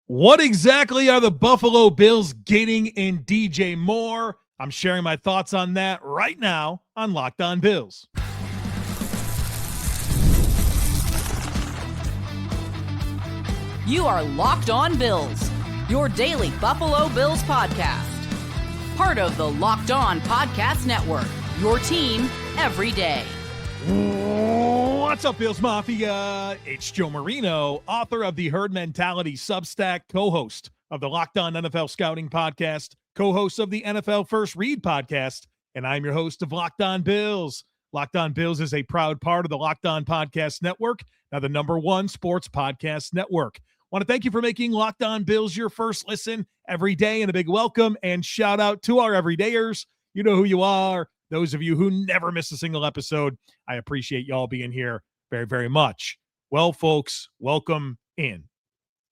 What exactly are the Buffalo Bills getting in DJ Moore? I'm sharing my thoughts on that right now on Locked On Bills. You are Locked On Bills, your daily Buffalo Bills podcast. Part of the Locked On Podcast Network, your team every day. What's up, Bills Mafia? It's Joe Marino, author of the Herd Mentality Substack, co-host of the Locked On NFL Scouting Podcast, co-host of the NFL First Read Podcast, and I'm your host of Locked On Bills. Locked On Bills is a proud part of the Locked On Podcast Network, now the #1 sports podcast network. I want to thank you for making Locked On Bills your first listen every day, and a big welcome and shout out to our everydayers. You know who you are. Those of you who never miss a single episode, I appreciate y'all being here very, very much. Well, folks, welcome in.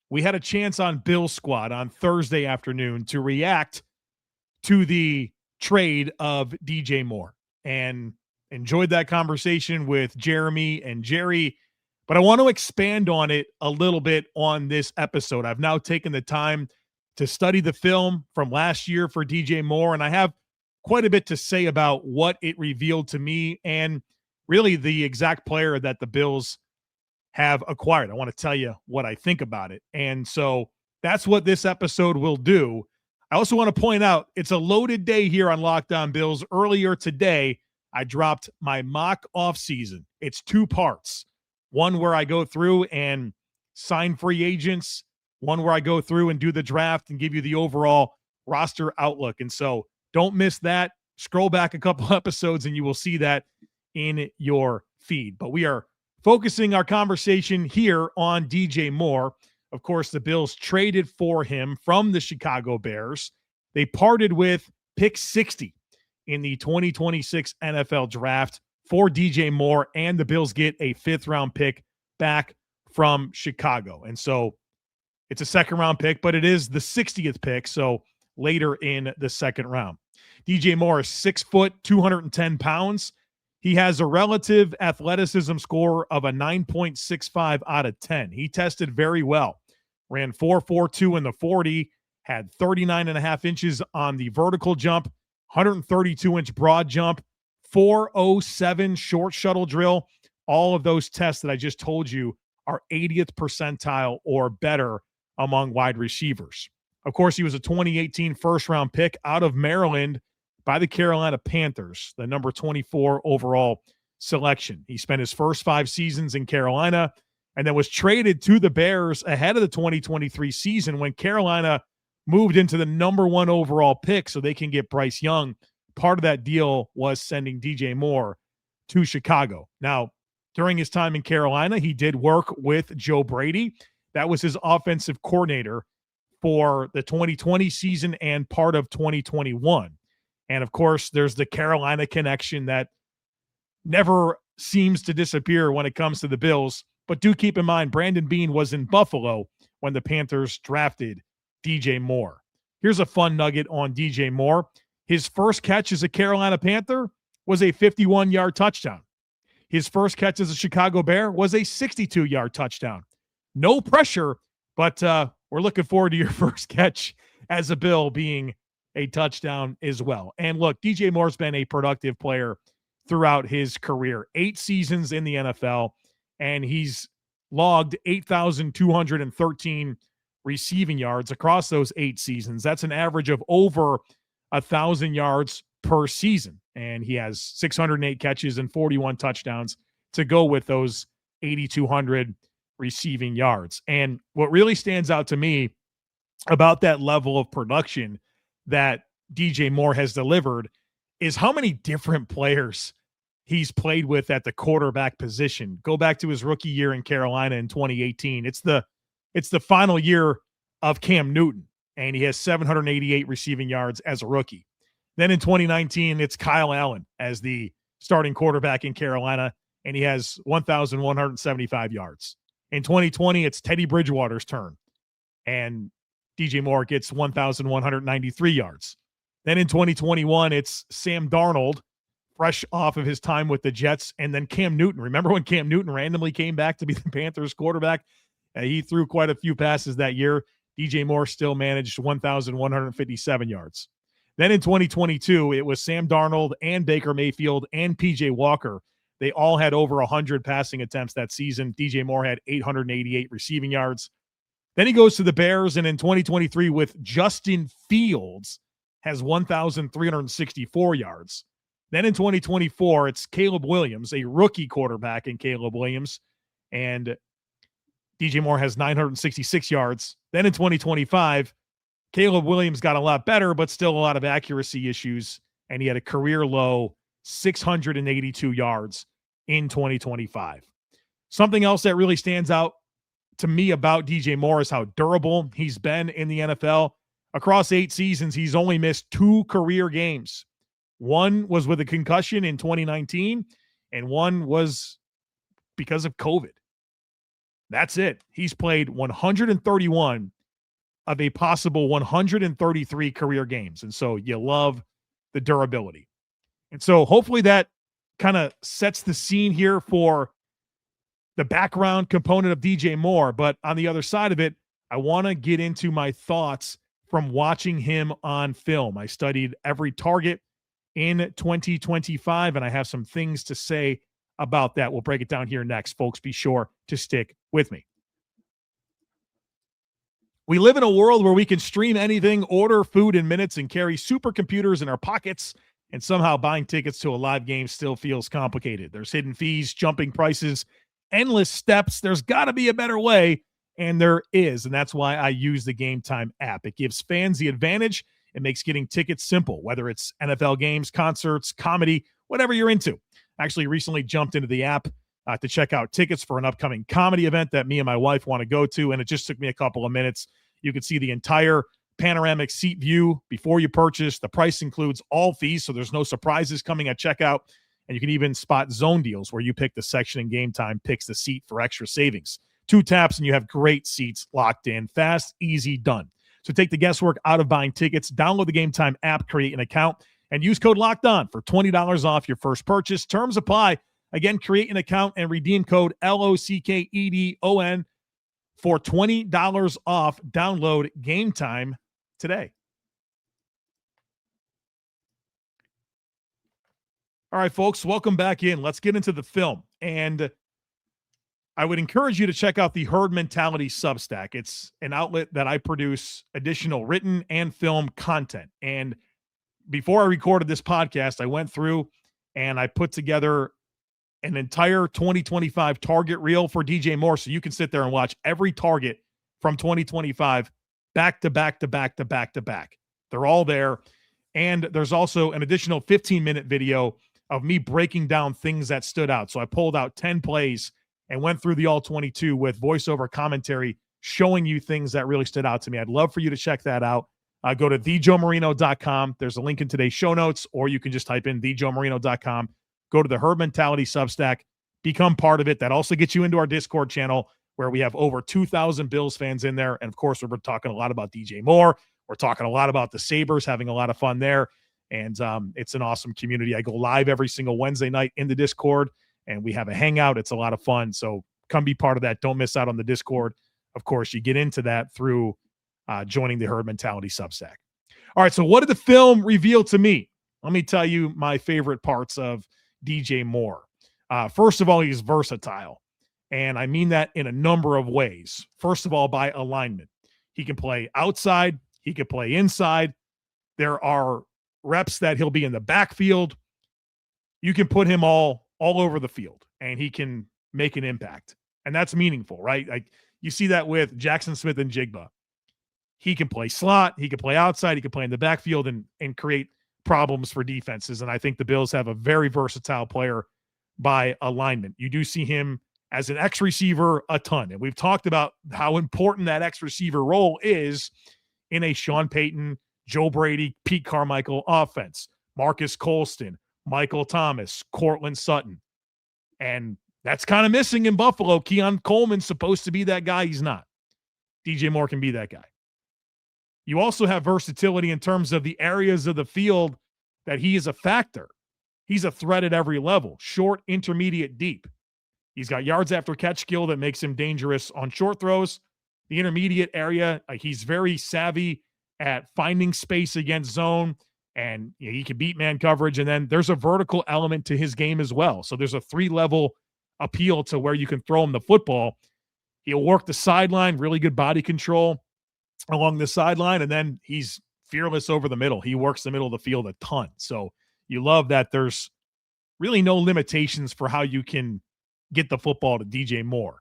We had a chance on Bill Squad on Thursday afternoon to react to the trade of DJ Moore and enjoyed that conversation with Jeremy and Jerry, but I want to expand on it a little bit on this episode. I've now taken the time to study the film from last year for DJ Moore, and I have quite a bit to say about what it revealed to me and really the exact player that the Bills have acquired. I want to tell you what I think about it. And so that's what this episode will do. I also want to point out it's a loaded day here on Locked On Bills. Earlier today, I dropped my mock offseason. It's 2 parts. One where I go through and sign free agents, one where I go through and do the draft and give you the overall roster outlook. And so don't miss that. Scroll back a couple episodes and you will see that in your feed. But we are focusing our conversation here on DJ Moore. Of course, the Bills traded for him from the Chicago Bears. They parted with pick 60 in the 2026 NFL Draft for DJ Moore, and the Bills get a 5th-round pick back from Chicago. And so it's a 2nd-round pick, but it is the 60th pick, so later in the 2nd round. DJ Moore is 6 foot, 210 pounds. He has a relative athleticism score of a 9.65 out of 10. He tested very well. Ran 4.42 in the 40, had 39.5 inches on the vertical jump, 132-inch broad jump, 4.07 short shuttle drill. All of those tests that I just told you are 80th percentile or better among wide receivers. Of course, he was a 2018 first-round pick out of Maryland by the Carolina Panthers, the number 24 overall selection. He spent his first 5 seasons in Carolina and then was traded to the Bears ahead of the 2023 season when Carolina moved into the number 1 overall pick so they can get Bryce Young. Part of that deal was sending DJ Moore to Chicago. Now, during his time in Carolina, he did work with Joe Brady. That was his offensive coordinator for the 2020 season and part of 2021. And of course, there's the Carolina connection that never seems to disappear when it comes to the Bills. But do keep in mind, Brandon Beane was in Buffalo when the Panthers drafted DJ Moore. Here's a fun nugget on DJ Moore. His first catch as a Carolina Panther was a 51-yard touchdown. His first catch as a Chicago Bear was a 62-yard touchdown. No pressure, but we're looking forward to your first catch as a Bill being a touchdown as well. And look, DJ Moore's been a productive player throughout his career. 8 seasons in the NFL, and he's logged 8,213 receiving yards across those 8 seasons. That's an average of over 1,000 yards per season. And he has 608 catches and 41 touchdowns to go with those 8,200 receiving yards. And what really stands out to me about that level of production that DJ Moore has delivered is how many different players he's played with at the quarterback position. Go back to his rookie year in Carolina in 2018. It's the final year of Cam Newton, and he has 788 receiving yards as a rookie. Then in 2019, it's Kyle Allen as the starting quarterback in Carolina, and he has 1,175 yards. In 2020, it's Teddy Bridgewater's turn, and DJ Moore gets 1,193 yards. Then in 2021, it's Sam Darnold, fresh off of his time with the Jets, and then Cam Newton. Remember when Cam Newton randomly came back to be the Panthers quarterback? He threw quite a few passes that year. DJ Moore still managed 1,157 yards. Then in 2022, it was Sam Darnold and Baker Mayfield and PJ Walker. They all had over 100 passing attempts that season. DJ Moore had 888 receiving yards. Then he goes to the Bears, and in 2023 with Justin Fields has 1,364 yards. Then in 2024, it's Caleb Williams, a rookie quarterback in Caleb Williams, and DJ Moore has 966 yards. Then in 2025, Caleb Williams got a lot better, but still a lot of accuracy issues, and he had a career low 682 yards in 2025. Something else that really stands out to me about DJ Moore is how durable he's been in the NFL. Across 8 seasons, he's only missed 2 career games. One was with a concussion in 2019, and one was because of COVID. That's it. He's played 131 of a possible 133 career games. And so you love the durability. And so hopefully that kind of sets the scene here for the background component of DJ Moore. But on the other side of it, I want to get into my thoughts from watching him on film. I studied every target in 2025, and I have some things to say about that. We'll break it down here next, folks. Be sure to stick with me. We live in a world where we can stream anything, order food in minutes, and carry supercomputers in our pockets, and somehow buying tickets to a live game still feels complicated. There's hidden fees, jumping prices, endless steps. There's got to be a better way, and there is, and that's why I use the Game Time app. It gives fans the advantage. It makes getting tickets simple, whether it's NFL games, concerts, comedy, whatever you're into. I actually recently jumped into the app to check out tickets for an upcoming comedy event that me and my wife want to go to, and it just took me a couple of minutes. You could see the entire panoramic seat view before you purchase. The price includes all fees, so there's no surprises coming at checkout, and you can even spot zone deals where you pick the section and Game Time picks the seat for extra savings. 2 taps, and you have great seats locked in. Fast, easy, done. So take the guesswork out of buying tickets. Download the Game Time app, create an account, and use code LOCKEDON for $20 off your first purchase. Terms apply. Again, create an account and redeem code LOCKEDON for $20 off. Download Game Time today. All right, folks, welcome back in. Let's get into the film. And I would encourage you to check out the Herd Mentality Substack. It's an outlet that I produce additional written and film content. And before I recorded this podcast, I went through and I put together an entire 2025 target reel for DJ Moore. So you can sit there and watch every target from 2025 back to back to back to back to back. They're all there. And there's also an additional 15-minute video of me breaking down things that stood out. So I pulled out 10 plays and went through the all 22 with voiceover commentary showing you things that really stood out to me. I'd love for you to check that out. Go to thejoemarino.com. There's a link in today's show notes, or you can just type in thejoemarino.com. Go to the Herd Mentality Substack. Become part of it. That also gets you into our Discord channel where we have over 2,000 Bills fans in there. And, of course, we're talking a lot about DJ Moore. We're talking a lot about the Sabres, having a lot of fun there. And it's an awesome community. I go live every single Wednesday night in the Discord, and we have a hangout. It's a lot of fun. So come be part of that. Don't miss out on the Discord. Of course, you get into that through joining the Herd Mentality Substack. All right, so what did the film reveal to me? Let me tell you my favorite parts of DJ Moore. First of all, he's versatile, and I mean that in a number of ways. First of all, by alignment. He can play outside. He can play inside. There are reps that he'll be in the backfield. You can put him all over the field, and he can make an impact. And that's meaningful, right? Like you see that with Jackson Smith and Jigba. He can play slot, he can play outside, he can play in the backfield and create problems for defenses. And I think the Bills have a very versatile player by alignment. You do see him as an X receiver a ton. And we've talked about how important that X receiver role is in a Sean Payton, Joe Brady, Pete Carmichael offense. Marcus Colston, Michael Thomas, Cortland Sutton. And that's kind of missing in Buffalo. Keon Coleman's supposed to be that guy. He's not. DJ Moore can be that guy. You also have versatility in terms of the areas of the field that he is a factor. He's a threat at every level, short, intermediate, deep. He's got yards after catch skill that makes him dangerous on short throws, the intermediate area, he's very savvy at finding space against zone, and he can beat man coverage. And then there's a vertical element to his game as well. So there's a 3-level appeal to where you can throw him the football. He'll work the sideline, really good body control along the sideline, and then he's fearless over the middle. He works the middle of the field a ton. So you love that there's really no limitations for how you can get the football to DJ Moore.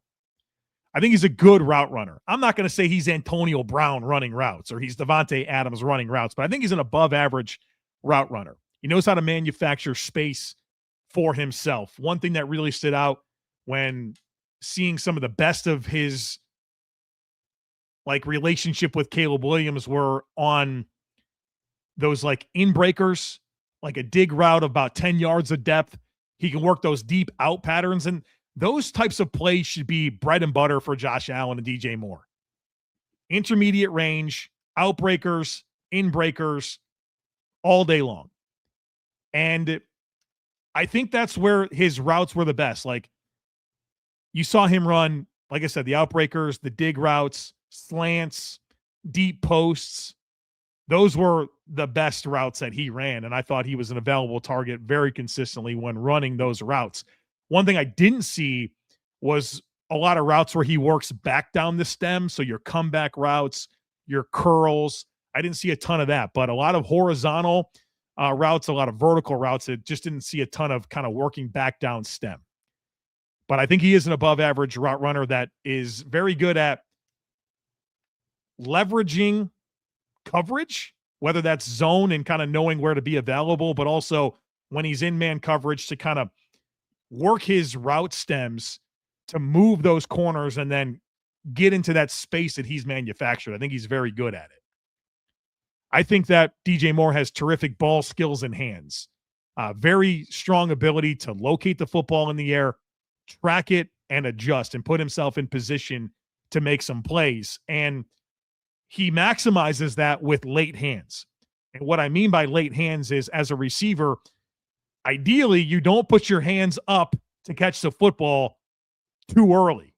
I think he's a good route runner. I'm not going to say he's Antonio Brown running routes or he's Devontae Adams running routes, but I think he's an above-average route runner. He knows how to manufacture space for himself. One thing that really stood out when seeing some of the best of his relationship with Caleb Williams were on those in-breakers, like a dig route of about 10 yards of depth. He can work those deep out patterns, and those types of plays should be bread and butter for Josh Allen and DJ Moore. Intermediate range, outbreakers, in-breakers, all day long. And I think that's where his routes were the best. You saw him run, like I said, the outbreakers, the dig routes, slants, deep posts. Those were the best routes that he ran, and I thought he was an available target very consistently when running those routes. One thing I didn't see was a lot of routes where he works back down the stem, so your comeback routes, your curls. I didn't see a ton of that, but a lot of horizontal routes, a lot of vertical routes. It just didn't see a ton of kind of working back down stem. But I think he is an above-average route runner that is very good at leveraging coverage, whether that's zone and kind of knowing where to be available, but also when he's in man coverage to kind of work his route stems to move those corners and then get into that space that he's manufactured. I think he's very good at it. I think that DJ Moore has terrific ball skills and hands, very strong ability to locate the football in the air, track it, and adjust and put himself in position to make some plays. And he maximizes that with late hands. And what I mean by late hands is, as a receiver, ideally, you don't put your hands up to catch the football too early.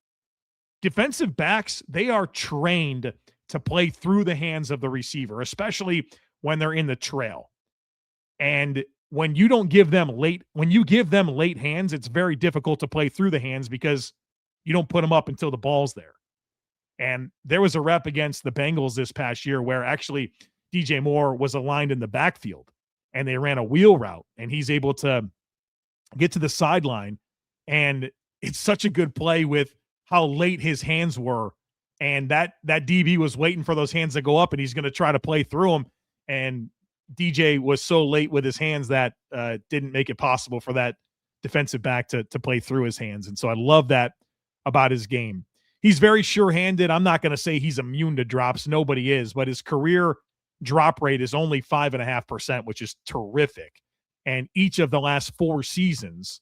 Defensive backs, they are trained to play through the hands of the receiver, especially when they're in the trail. And when you give them late hands, it's very difficult to play through the hands because you don't put them up until the ball's there. And there was a rep against the Bengals this past year where actually DJ Moore was aligned in the backfield and they ran a wheel route and he's able to get to the sideline. And it's such a good play with how late his hands were. And that DB was waiting for those hands to go up and he's going to try to play through them. And DJ was so late with his hands that didn't make it possible for that defensive back to play through his hands. And so I love that about his game. He's very sure-handed. I'm not going to say he's immune to drops. Nobody is, but his career drop rate is only 5.5%, which is terrific. And each of the last 4 seasons,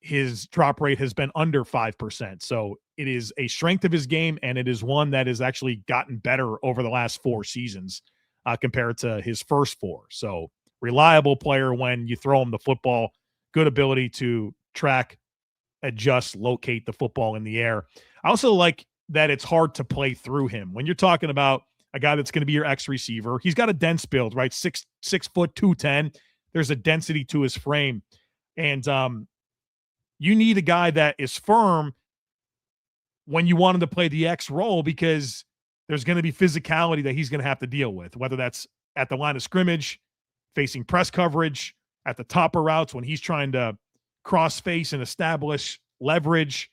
his drop rate has been under 5%. So it is a strength of his game, and it is one that has actually gotten better over the last 4 seasons compared to his first 4. So reliable player when you throw him the football, good ability to track, adjust, locate the football in the air. I also like that it's hard to play through him. When you're talking about a guy that's going to be your X receiver, he's got a dense build, right? 6 foot 210. There's a density to his frame. And you need a guy that is firm when you want him to play the X role because there's going to be physicality that he's going to have to deal with, whether that's at the line of scrimmage, facing press coverage, at the top of routes when he's trying to cross face and establish leverage.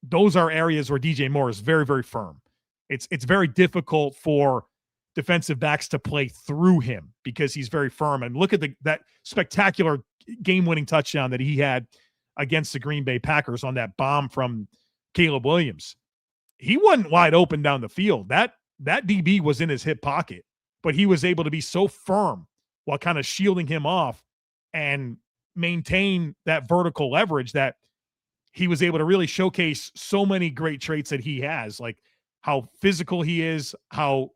Those are areas where DJ Moore is very, very firm. It's very difficult for defensive backs to play through him because he's very firm. And look at that spectacular game-winning touchdown that he had against the Green Bay Packers on that bomb from Caleb Williams. He wasn't wide open down the field. That DB was in his hip pocket, but he was able to be so firm while kind of shielding him off and maintain that vertical leverage that he was able to really showcase so many great traits that he has, like how physical he is, how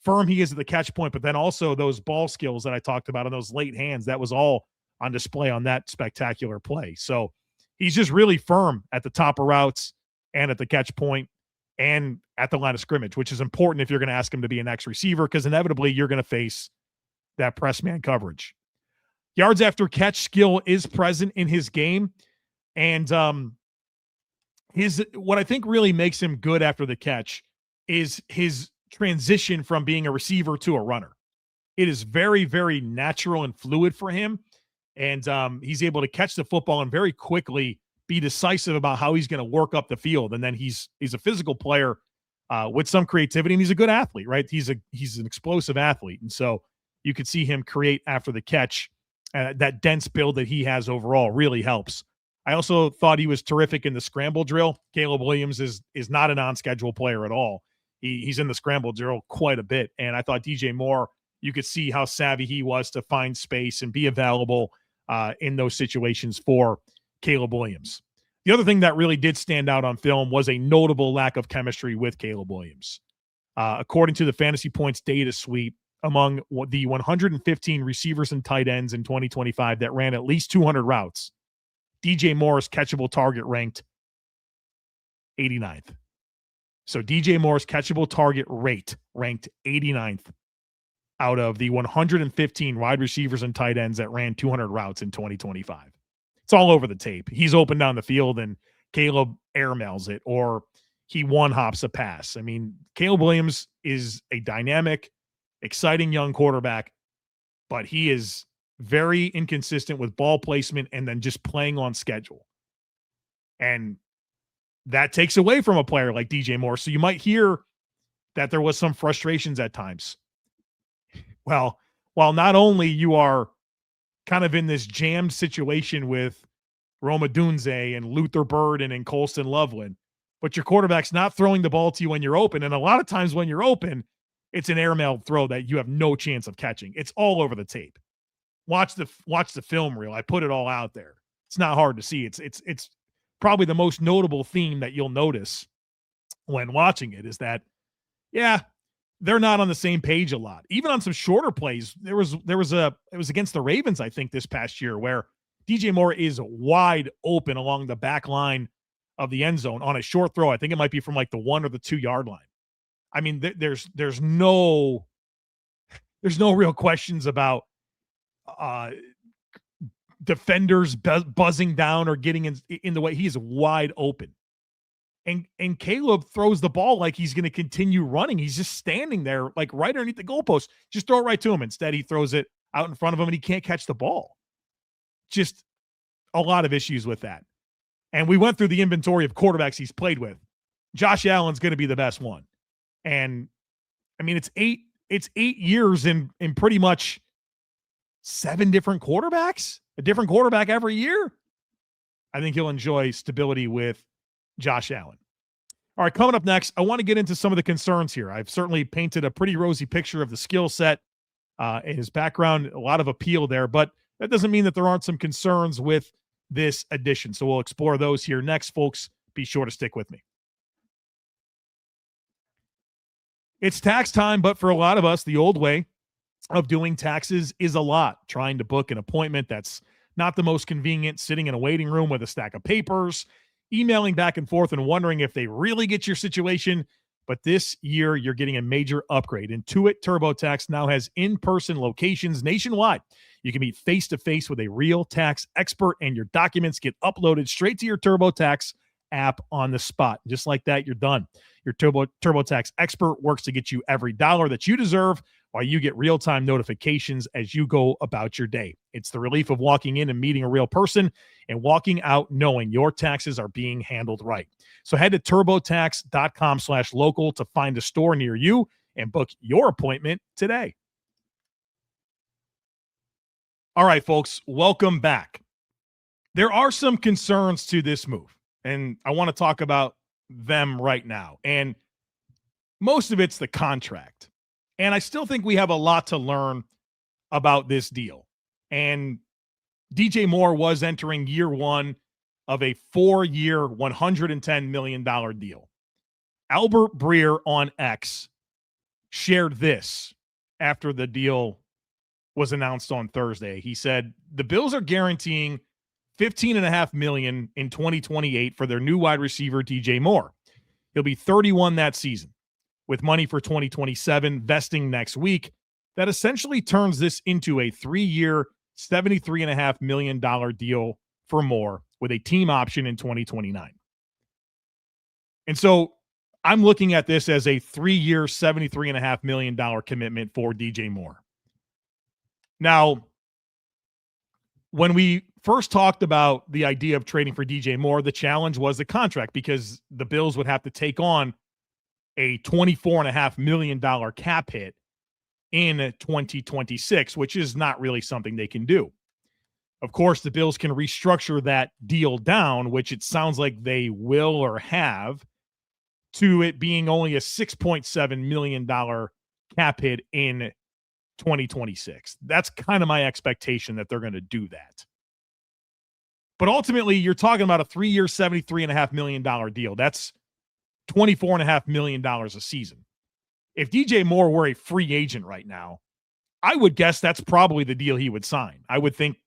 firm he is at the catch point, but then also those ball skills that I talked about and those late hands. That was all on display on that spectacular play. So he's just really firm at the top of routes and at the catch point. and at the line of scrimmage, which is important if you're going to ask him to be an X receiver, because inevitably you're going to face that press man coverage. Yards after catch skill is present in his game. And what I think really makes him good after the catch is his transition from being a receiver to a runner. It is very, very natural and fluid for him. And he's able to catch the football and very quickly be decisive about how he's going to work up the field. And then he's a physical player with some creativity, and he's a good athlete, right? He's an explosive athlete. And so you could see him create after the catch. That dense build that he has overall really helps. I also thought he was terrific in the scramble drill. Caleb Williams is not a non-schedule player at all. He's in the scramble drill quite a bit. And I thought DJ Moore, you could see how savvy he was to find space and be available in those situations for Caleb Williams. The other thing that really did stand out on film was a notable lack of chemistry with Caleb Williams. According to the Fantasy Points data sweep, among the 115 receivers and tight ends in 2025 that ran at least 200 routes, DJ Moore's catchable target ranked 89th. So DJ Moore's catchable target rate ranked 89th out of the 115 wide receivers and tight ends that ran 200 routes in 2025. It's all over the tape. He's open down the field and Caleb airmails it, or he one-hops a pass. I mean, Caleb Williams is a dynamic, exciting young quarterback, but he is very inconsistent with ball placement and then just playing on schedule. And that takes away from a player like DJ Moore. So you might hear that there was some frustrations at times. Well, while not only you are kind of in this jammed situation with Roma Dunze and Luther Burden and Colston Loveland, but your quarterback's not throwing the ball to you when you're open. And a lot of times when you're open, it's an airmail throw that you have no chance of catching. It's all over the tape. Watch the film reel. I put it all out there. It's not hard to see. It's probably the most notable theme that you'll notice when watching it is that, yeah, they're not on the same page a lot. Even on some shorter plays, it was against the Ravens, I think, this past year, where DJ Moore is wide open along the back line of the end zone on a short throw. I think it might be from like the 1 or the 2 yard line. I mean, there's no real questions about defenders buzzing down or getting in the way. He is wide open. And Caleb throws the ball like he's going to continue running. He's just standing there like right underneath the goalpost. Just throw it right to him. Instead, he throws it out in front of him and he can't catch the ball. Just a lot of issues with that. And we went through the inventory of quarterbacks he's played with. Josh Allen's going to be the best one. And I mean, it's 8 years in pretty much 7 different quarterbacks, a different quarterback every year. I think he'll enjoy stability with Josh Allen. All right, coming up next, I want to get into some of the concerns here. I've certainly painted a pretty rosy picture of the skill set and his background, a lot of appeal there, but that doesn't mean that there aren't some concerns with this addition. So we'll explore those here next, folks. Be sure to stick with me. It's tax time, but for a lot of us, the old way of doing taxes is a lot. Trying to book an appointment that's not the most convenient, sitting in a waiting room with a stack of papers, emailing back and forth and wondering if they really get your situation. But this year, you're getting a major upgrade. Intuit TurboTax now has in-person locations nationwide. You can meet face-to-face with a real tax expert, and your documents get uploaded straight to your TurboTax app on the spot. Just like that, you're done. Your TurboTax expert works to get you every dollar that you deserve while you get real-time notifications as you go about your day. It's the relief of walking in and meeting a real person and walking out knowing your taxes are being handled right. So head to turbotax.com/local to find a store near you and book your appointment today. All right, folks, welcome back. There are some concerns to this move, and I want to talk about them right now. And most of it's the contract. And I still think we have a lot to learn about this deal. And DJ Moore was entering year one of a 4-year, $110 million deal. Albert Breer on X shared this after the deal was announced on Thursday. He said, the Bills are guaranteeing $15.5 million in 2028 for their new wide receiver, DJ Moore. He'll be 31 that season, with money for 2027 vesting next week. That essentially turns this into a 3-year, $73.5 million deal for Moore with a team option in 2029. And so I'm looking at this as a 3-year, $73.5 million commitment for DJ Moore. Now, when we first talked about the idea of trading for DJ Moore, the challenge was the contract, because the Bills would have to take on a $24.5 million cap hit in 2026, which is not really something they can do. Of course, the Bills can restructure that deal down, which it sounds like they will or have, to it being only a $6.7 million cap hit in 2026. That's kind of my expectation, that they're going to do that. But ultimately, you're talking about a 3-year, $73.5 million deal. That's $24.5 million a season. If DJ Moore were a free agent right now, I would guess that's probably the deal he would sign. I would think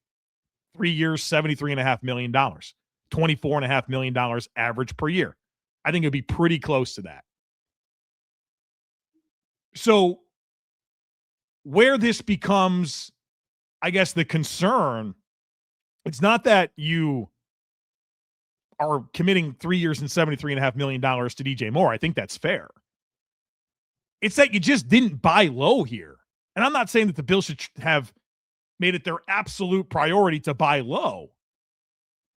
3 years, $73.5 million, $24.5 million average per year. I think it'd be pretty close to that. So where this becomes, I guess, the concern, it's not that you are committing 3 years and $73.5 million to DJ Moore. I think that's fair. It's that you just didn't buy low here. And I'm not saying that the Bills should have made it their absolute priority to buy low.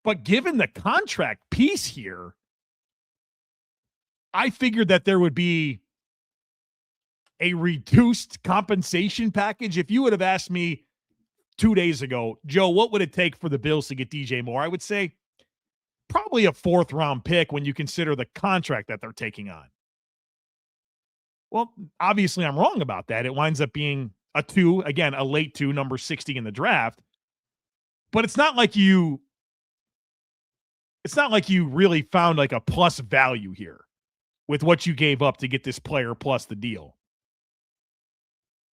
But given the contract piece here, I figured that there would be a reduced compensation package. If you would have asked me 2 days ago, Joe, what would it take for the Bills to get DJ Moore? I would say probably a 4th-round pick when you consider the contract that they're taking on. Well, obviously I'm wrong about that. It winds up being a 2, again, a late 2, number 60 in the draft. But it's not like you really found like a plus value here with what you gave up to get this player plus the deal.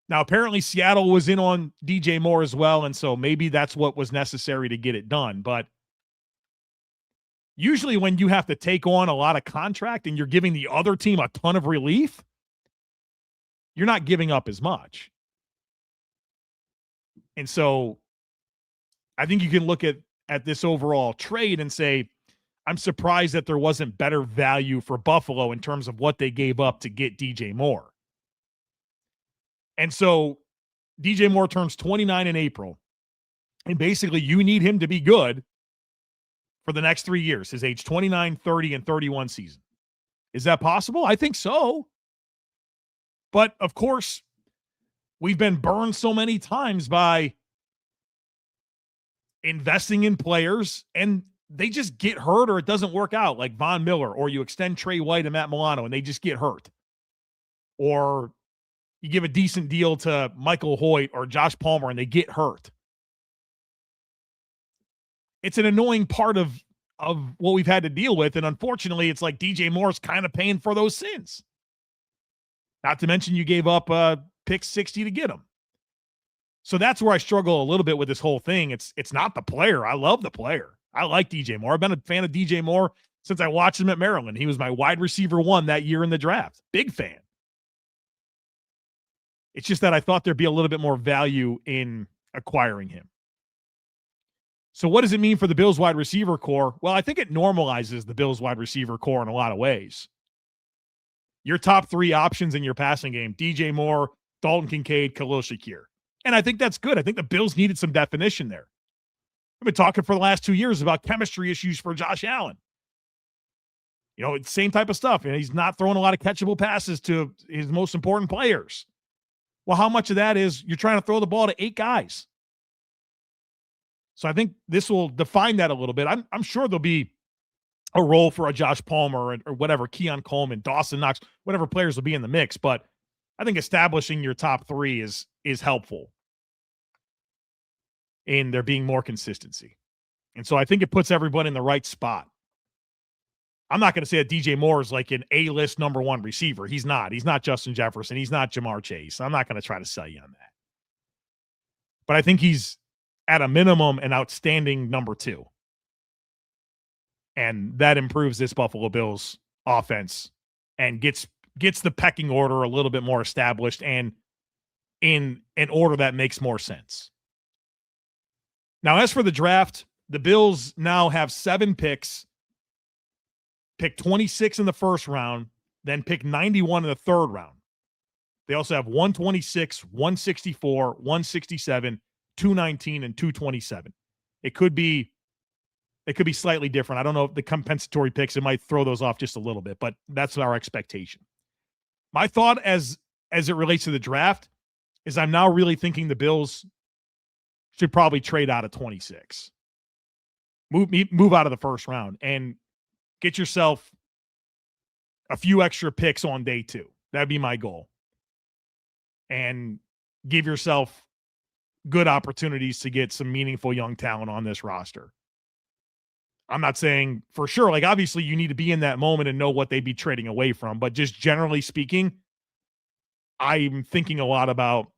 Now, apparently Seattle was in on DJ Moore as well, and so maybe that's what was necessary to get it done. But usually when you have to take on a lot of contract and you're giving the other team a ton of relief, you're not giving up as much. And so I think you can look at this overall trade and say, I'm surprised that there wasn't better value for Buffalo in terms of what they gave up to get DJ Moore. And so DJ Moore turns 29 in April. And basically you need him to be good for the next 3 years, his age 29, 30, and 31 season. Is that possible? I think so. But of course, we've been burned so many times by investing in players and they just get hurt or it doesn't work out, like Von Miller, or you extend Trey White and Matt Milano and they just get hurt. Or you give a decent deal to Michael Hoyt or Josh Palmer and they get hurt. It's an annoying part of what we've had to deal with. And unfortunately, it's like DJ Moore's kind of paying for those sins. Not to mention you gave up pick 60 to get him. So that's where I struggle a little bit with this whole thing. It's not the player. I love the player. I like DJ Moore. I've been a fan of DJ Moore since I watched him at Maryland. He was my wide receiver 1 that year in the draft. Big fan. It's just that I thought there'd be a little bit more value in acquiring him. So what does it mean for the Bills wide receiver core? Well, I think it normalizes the Bills wide receiver core in a lot of ways. Your top 3 options in your passing game, DJ Moore, Dalton Kincaid, Khalil Shakir. And I think that's good. I think the Bills needed some definition there. I've been talking for the last 2 years about chemistry issues for Josh Allen. You know, it's the same type of stuff. And he's not throwing a lot of catchable passes to his most important players. Well, how much of that is you're trying to throw the ball to 8 guys? So I think this will define that a little bit. I'm sure there'll be a role for a Josh Palmer or whatever, Keon Coleman, Dawson Knox, whatever players will be in the mix. But I think establishing your top 3 is helpful in there being more consistency. And so I think it puts everyone in the right spot. I'm not going to say that DJ Moore is like an A-list number 1 receiver. He's not. He's not Justin Jefferson. He's not Jamar Chase. I'm not going to try to sell you on that. But I think he's, at a minimum, an outstanding number 2. And that improves this Buffalo Bills offense and gets the pecking order a little bit more established and in an order that makes more sense. Now, as for the draft, the Bills now have 7 picks, pick 26 in the first round, then pick 91 in the third round. They also have 126, 164, 167, 219, and 227. It could be slightly different. I don't know if the compensatory picks, it might throw those off just a little bit, but that's our expectation. My thought as it relates to the draft is I'm now really thinking the Bills should probably trade out of 26. Move out of the first round and get yourself a few extra picks on day 2. That'd be my goal. And give yourself good opportunities to get some meaningful young talent on this roster. I'm not saying for sure, like obviously you need to be in that moment and know what they'd be trading away from, but just generally speaking, I'm thinking a lot about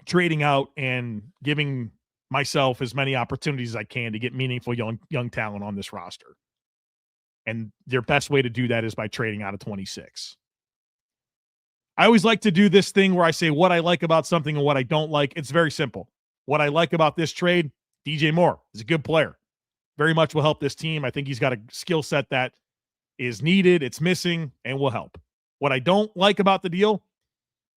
trading out and giving myself as many opportunities as I can to get meaningful young talent on this roster. And their best way to do that is by trading out of 26. I always like to do this thing where I say what I like about something and what I don't like. It's very simple. What I like about this trade, DJ Moore is a good player. Very much will help this team. I think he's got a skill set that is needed, it's missing, and will help. What I don't like about the deal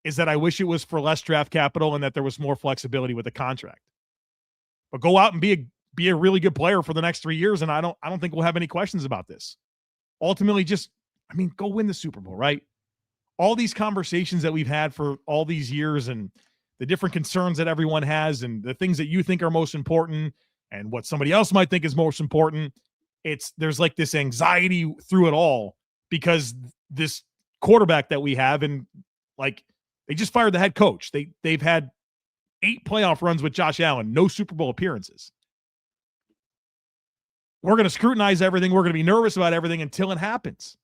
is that I wish it was for less draft capital and that there was more flexibility with the contract. But go out and be a really good player for the next 3 years, and I don't think we'll have any questions about this. Ultimately, go win the Super Bowl, right? All these conversations that we've had for all these years and the different concerns that everyone has and the things that you think are most important and what somebody else might think is most important, there's like this anxiety through it all because this quarterback that we have, and like they just fired the head coach. They've had 8 playoff runs with Josh Allen, no Super Bowl appearances. We're going to scrutinize everything. We're going to be nervous about everything until it happens.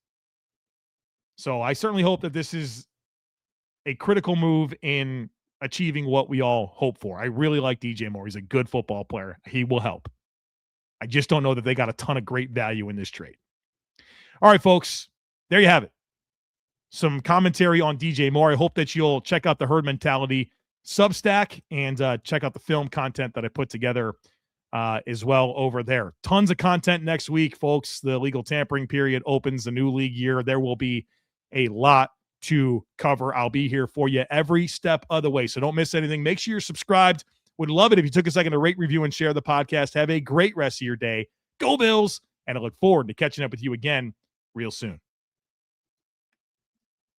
So I certainly hope that this is a critical move in achieving what we all hope for. I really like DJ Moore. He's a good football player. He will help. I just don't know that they got a ton of great value in this trade. All right, folks, there you have it. Some commentary on DJ Moore. I hope that you'll check out the Herd Mentality Substack and check out the film content that I put together as well over there. Tons of content next week, folks. The legal tampering period opens the new league year. There will be a lot to cover. I'll be here for you every step of the way, so don't miss anything. Make sure you're subscribed. Would love it if you took a second to rate, review, and share the podcast. Have a great rest of your day. Go Bills, and I look forward to catching up with you again real soon.